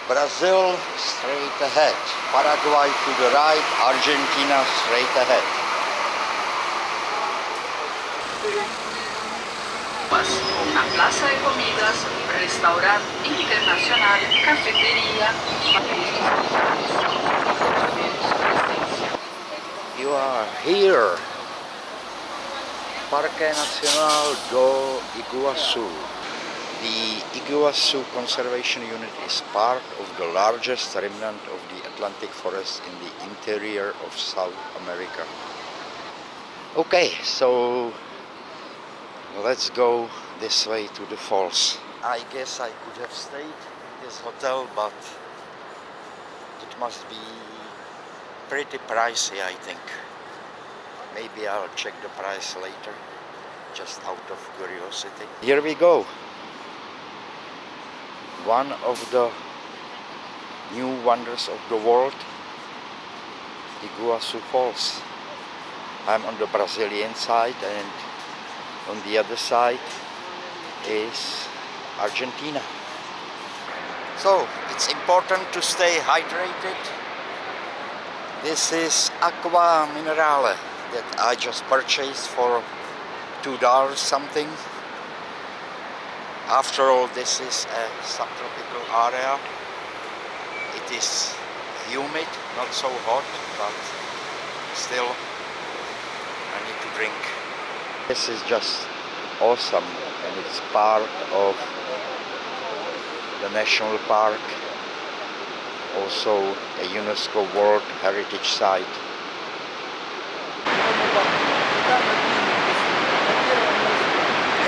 Brazil straight ahead, Paraguay to the right, Argentina straight ahead. Una plaza de comidas, restaurante internacional, cafetería. You are here, Parque Nacional do Iguaçu. The Iguaçu Conservation Unit is part of the largest remnant of the Atlantic forest in the interior of South America. Okay, so let's go this way to the falls. I guess I could have stayed in this hotel, but it must be pretty pricey, I think. Maybe I'll check the price later, just out of curiosity. Here we go. One of the new wonders of the world, Iguazu Falls. I'm on the Brazilian side, and on the other side is Argentina. So it's important to stay hydrated. This is aqua minerale that I just purchased for $2 something. After all, this is a subtropical area. It is humid, not so hot, but still I need to drink. This is just awesome, and it's part of the national park, also a UNESCO World Heritage Site.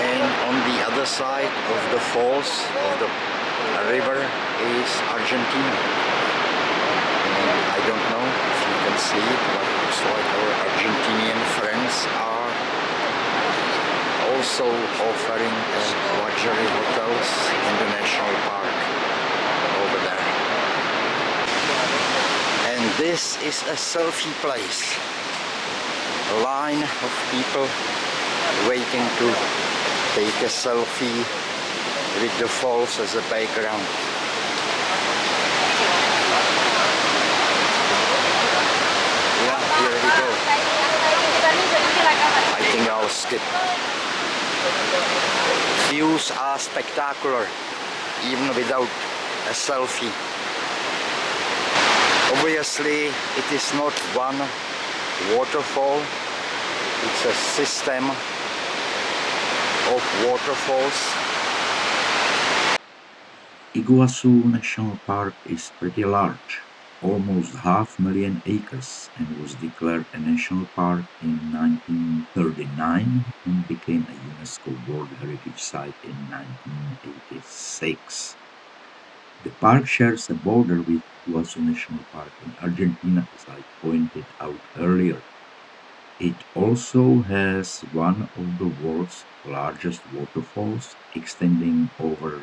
And on the other side of the falls, of the river, is Argentina. And I don't know if you can see it, but it looks like our Argentinian friends are also offering luxury hotels in the national park over there. And this is a selfie place. A line of people waiting to take a selfie with the falls as a background. Yeah, here we go. I think I'll skip. Views are spectacular, even without a selfie. Obviously, it is not one waterfall, it's a system of waterfalls. Iguazu National Park is pretty large, almost 500,000 acres, and was declared a national park in 1939 and became a UNESCO World Heritage Site in 1986. The park shares a border with Iguazu National Park in Argentina, as I pointed out earlier. It also has one of the world's largest waterfalls, extending over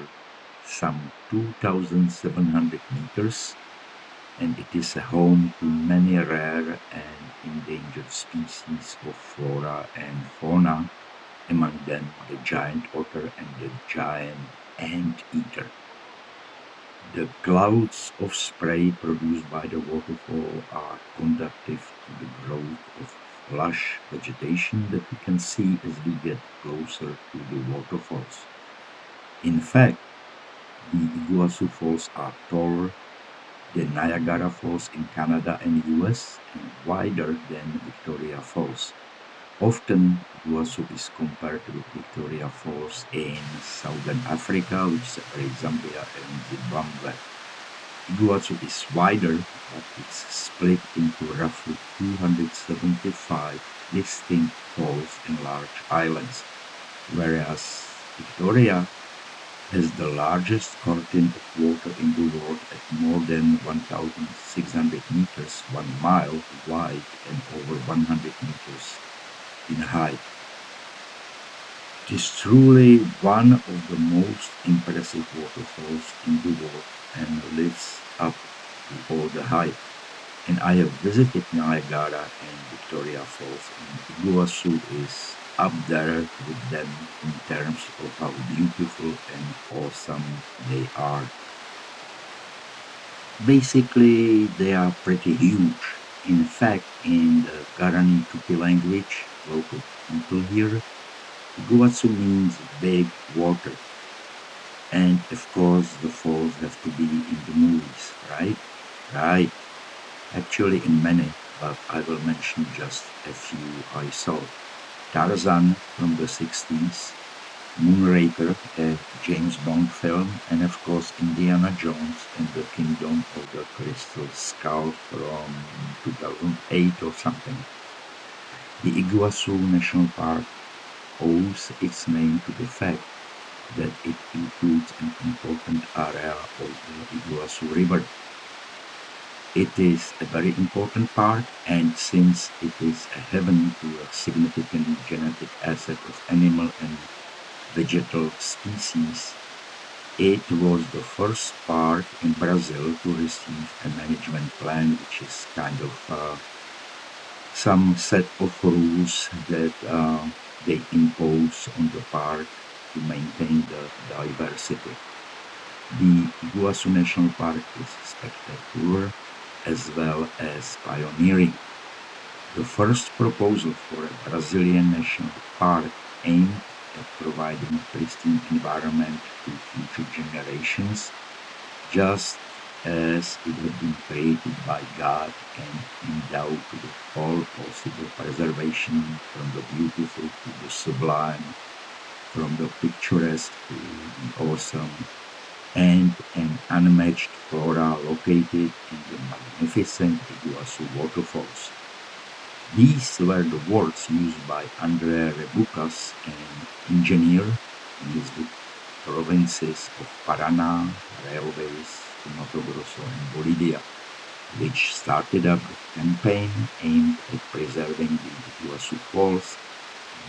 some 2,700 meters, and it is a home to many rare and endangered species of flora and fauna, among them the giant otter and the giant anteater. The clouds of spray produced by the waterfall are conducive to the growth of lush vegetation that we can see as we get closer to the waterfalls. In fact, the Iguazu Falls are taller than Niagara Falls in Canada and US and wider than Victoria Falls. Often, Iguazu is compared to Victoria Falls in Southern Africa, which separates Zambia and Zimbabwe. Iguazu is wider, but it's split into roughly 275 distinct falls and large islands, whereas Victoria has the largest curtain of water in the world at more than 1,600 meters, 1 mile wide, and over 100 meters in height. It is truly one of the most impressive waterfalls in the world and lives up to all the hype. And I have visited Niagara and Victoria Falls, and Iguazu is up there with them in terms of how beautiful and awesome they are. Basically, they are pretty huge. In fact, in the Guarani Tupi language, local people here, Iguazu means big water. And of course, the falls have to be in the movies, right? Right. Actually, in many, but I will mention just a few I saw. Tarzan from the 60s, Moonraker, a James Bond film, and of course Indiana Jones and the Kingdom of the Crystal Skull from 2008 or something. The Iguazu National Park owes its name to the fact that it includes an important area of the Iguazu River. It is a very important park, and since it is a haven to a significant genetic asset of animal and vegetal species, it was the first park in Brazil to receive a management plan, which is kind of some set of rules that they impose on the park to maintain the diversity. The Iguazu National Park is spectacular as well as pioneering. The first proposal for a Brazilian national park aimed at providing a pristine environment to future generations, just as it had been created by God and endowed with all possible preservation, from the beautiful to the sublime, from the picturesque to the awesome, and an unmatched flora located in the magnificent Iguazu waterfalls. These were the words used by André Rebucas, an engineer in his book Provinces of Paraná, Railways to Mato Grosso and Bolivia, which started up a campaign aimed at preserving the Iguazu Falls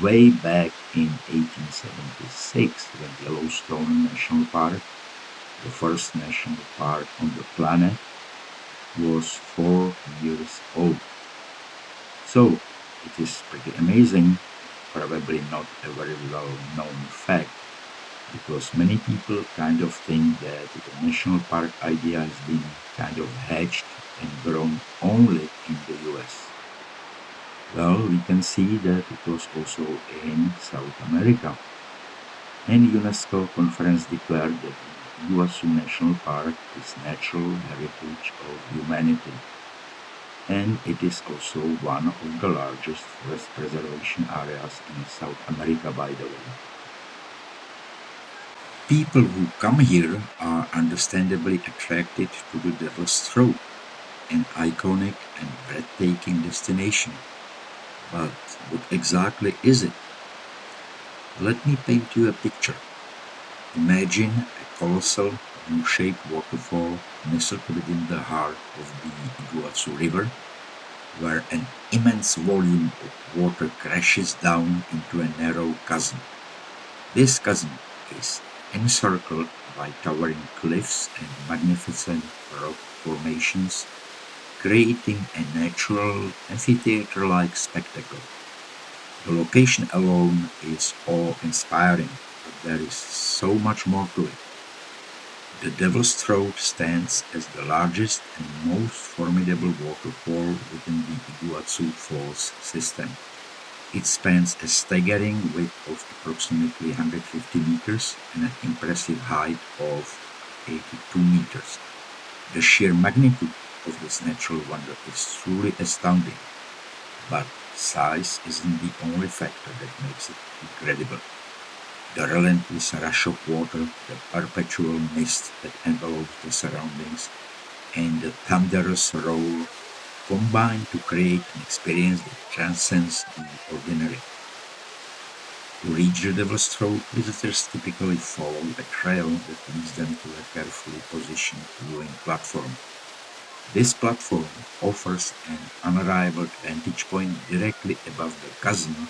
way back in 1876 when Yellowstone National Park, the first national park on the planet, was 4 years old. So it is pretty amazing, probably not a very well known fact, because many people kind of think that the national park idea has been kind of hatched and grown only in the US. Well, we can see that it was also in South America. And UNESCO conference declared that the Iguazu National Park is natural heritage of humanity. And it is also one of the largest forest preservation areas in South America, by the way. People who come here are understandably attracted to the Devil's Throat, an iconic and breathtaking destination. But what exactly is it? Let me paint you a picture. Imagine a colossal, U-shaped waterfall nestled within the heart of the Iguazu River, where an immense volume of water crashes down into a narrow chasm. This chasm is encircled by towering cliffs and magnificent rock formations, creating a natural amphitheater-like spectacle. The location alone is awe-inspiring, but there is so much more to it. The Devil's Throat stands as the largest and most formidable waterfall within the Iguazu Falls system. It spans a staggering width of approximately 150 meters and an impressive height of 82 meters. The sheer magnitude of this natural wonder is truly astounding, but size isn't the only factor that makes it incredible. The relentless rush of water, the perpetual mist that envelopes the surroundings, and the thunderous roar combine to create an experience that transcends the ordinary. To reach the Devil's Throat, visitors typically follow a trail that leads them to a carefully positioned viewing platform. This platform offers an unrivaled vantage point directly above the chasm,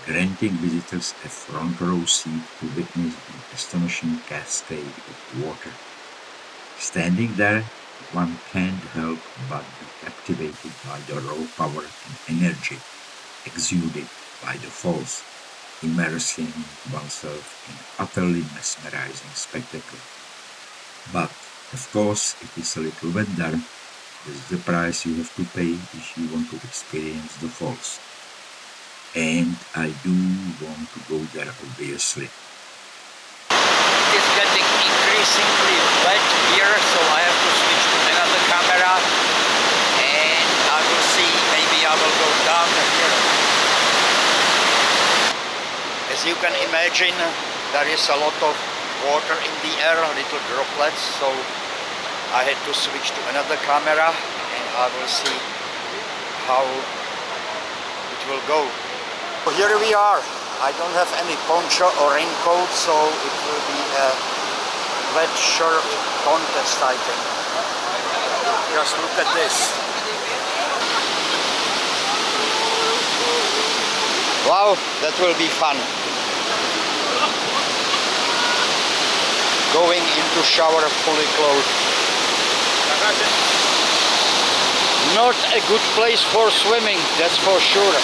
granting visitors a front row seat to witness the astonishing cascade of water. Standing there, one can't help but be captivated by the raw power and energy exuded by the falls, immersing oneself in utterly mesmerizing spectacle. But Of course, it is a little wet there. This is the price you have to pay if you want to experience the falls. And I do want to go there, obviously. It is getting increasingly wet here, so I have to switch to another camera, and I will see, maybe I will go down here. As you can imagine, there is a lot of water in the air, little droplets, so I had to switch to another camera, and I will see how it will go. So here we are. I don't have any poncho or raincoat, so it will be a wet shirt contest, I think. Just look at this. Wow, that will be fun. Going into shower fully clothed. Not a good place for swimming, that's for sure.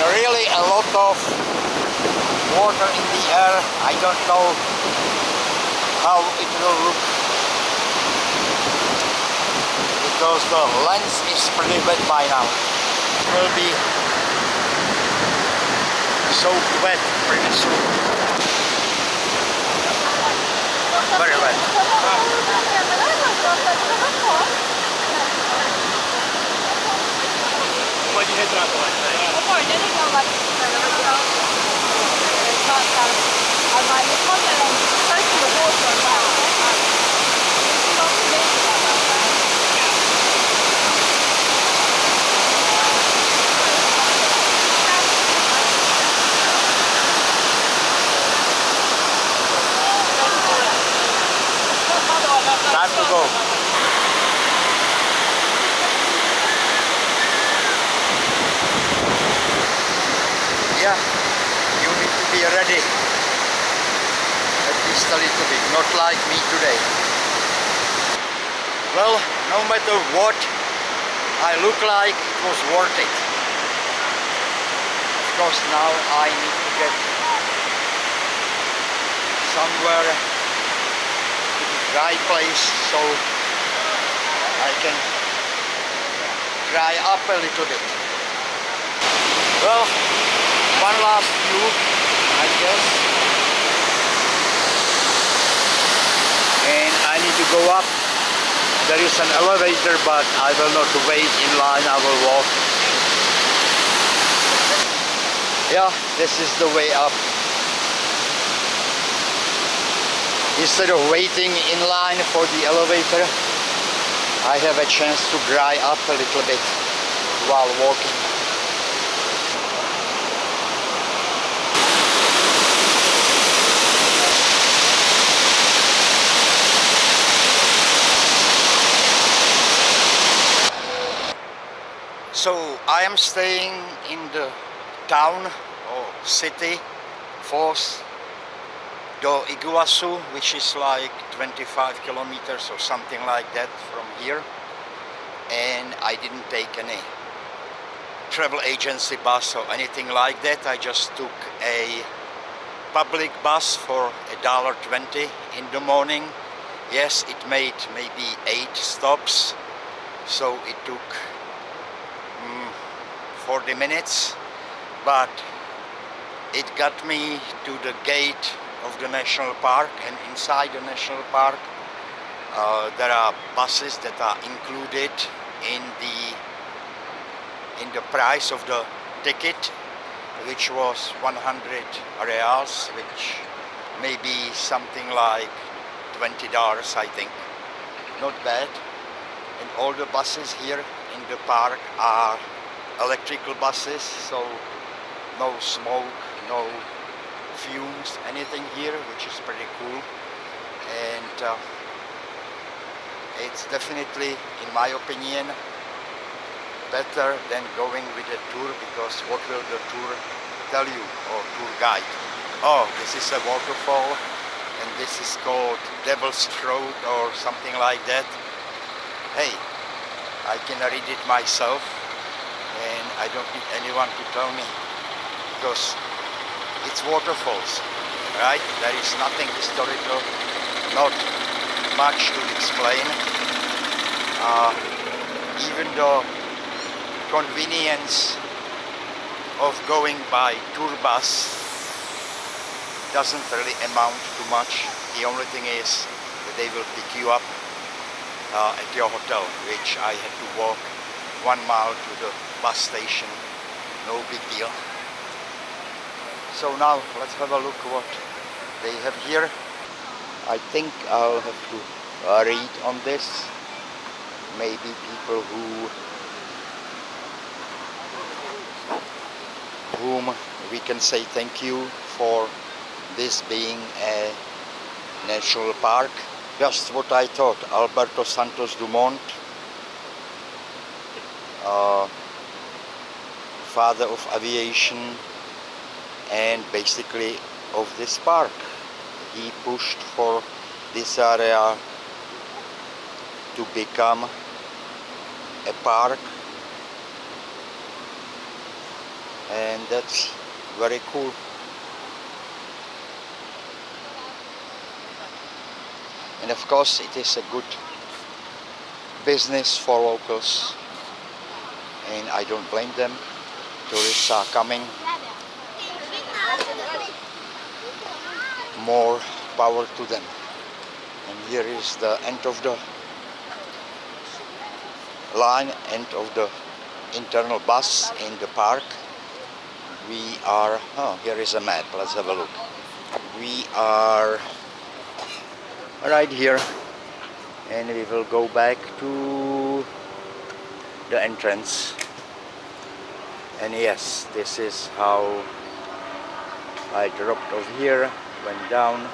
Really a lot of water in the air. I don't know how it will look because the lens is pretty wet by now. It will be so wet pretty soon. Very wet. Time to go. Yeah, you need to be ready, at least a little bit, not like me today. Well, no matter what I look like, it was worth it. Of course, now I need to get somewhere to the dry place so I can dry up a little bit. Well, one last view, I guess. And I need to go up. There is an elevator, but I will not wait in line, I will walk. Yeah, this is the way up. Instead of waiting in line for the elevator, I have a chance to dry up a little bit while walking. So I am staying in the town or city, Falls do Iguaçu, which is like 25 kilometers or something like that from here. And I didn't take any travel agency bus or anything like that. I just took a public bus for $1.20 in the morning. Yes, it made maybe 8 stops, so it took 40 minutes, but it got me to the gate of the national park, and inside the national park there are buses that are included in the price of the ticket, which was 100 reals, which may be something like $20, I think. Not bad. And all the buses here in the park are electrical buses, so no smoke, no fumes, anything here, which is pretty cool. And it's definitely, in my opinion, better than going with a tour, because what will the tour tell you, or tour guide? Oh, this is a waterfall and this is called Devil's Throat or something like that. Hey, I can read it myself and I don't need anyone to tell me. because it's waterfalls, right? There is nothing historical, not much to explain. Even the convenience of going by tour bus doesn't really amount to much. The only thing is that they will pick you up at your hotel, which I had to walk 1 mile to the bus station. No big deal. So now let's have a look what they have here. I think I'll have to read on this. Maybe people whom we can say thank you for this being a national park. Just what I thought. Alberto Santos Dumont, father of aviation and basically of this park. He pushed for this area to become a park, and that's very cool. And of course it is a good business for locals, and I don't blame them. Tourists are coming. More power to them. And here is the end of the line, end of the internal bus in the park. We are, here is a map, let's have a look. We are right here, and we will go back to the entrance. And yes, this is how I dropped off here, went down,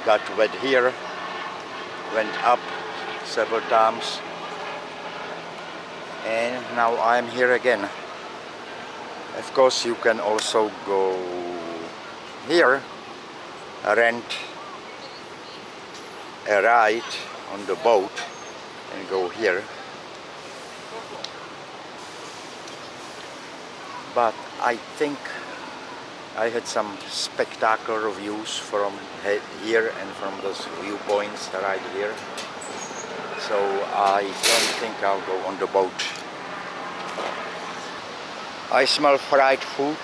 got wet here, went up several times, and now I'm here again. Of course you can also go here, rent a ride on the boat and go here. But I think I had some spectacular views from here and from those viewpoints right here. So I don't think I'll go on the boat. I smell fried food.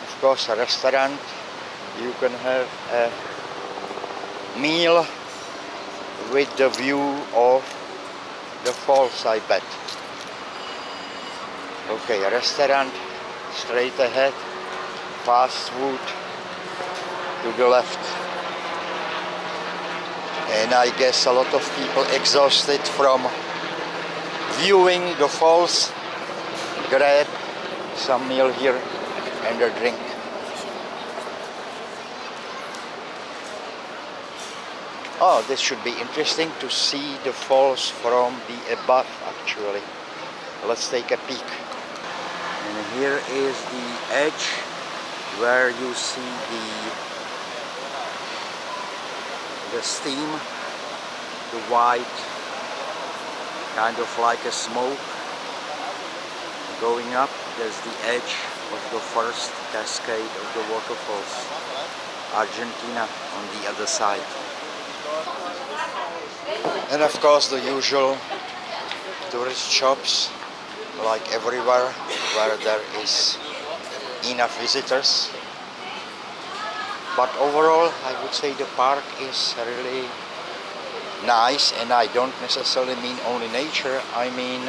Of course, a restaurant. You can have a meal with the view of the falls, I bet. Okay, a restaurant straight ahead. Fast food to the left. And I guess a lot of people exhausted from viewing the falls grab some meal here and a drink. Oh, this should be interesting to see the falls from the above actually. Let's take a peek. And here is the edge where you see the steam, the white, kind of like a smoke going up. There's the edge of the first cascade of the waterfalls. Argentina on the other side. And of course the usual tourist shops, like everywhere where there is enough visitors. But overall I would say the park is really nice, and I don't necessarily mean only nature, I mean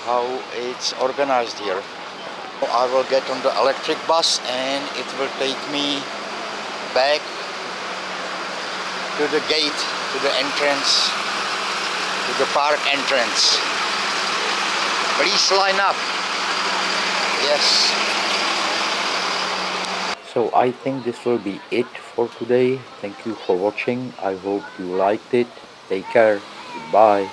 how it's organized here. I will get on the electric bus and it will take me back to the gate, to the entrance, to the park entrance. Please line up. Yes. So I think this will be it for today. Thank you for watching. I hope you liked it. Take care. Goodbye.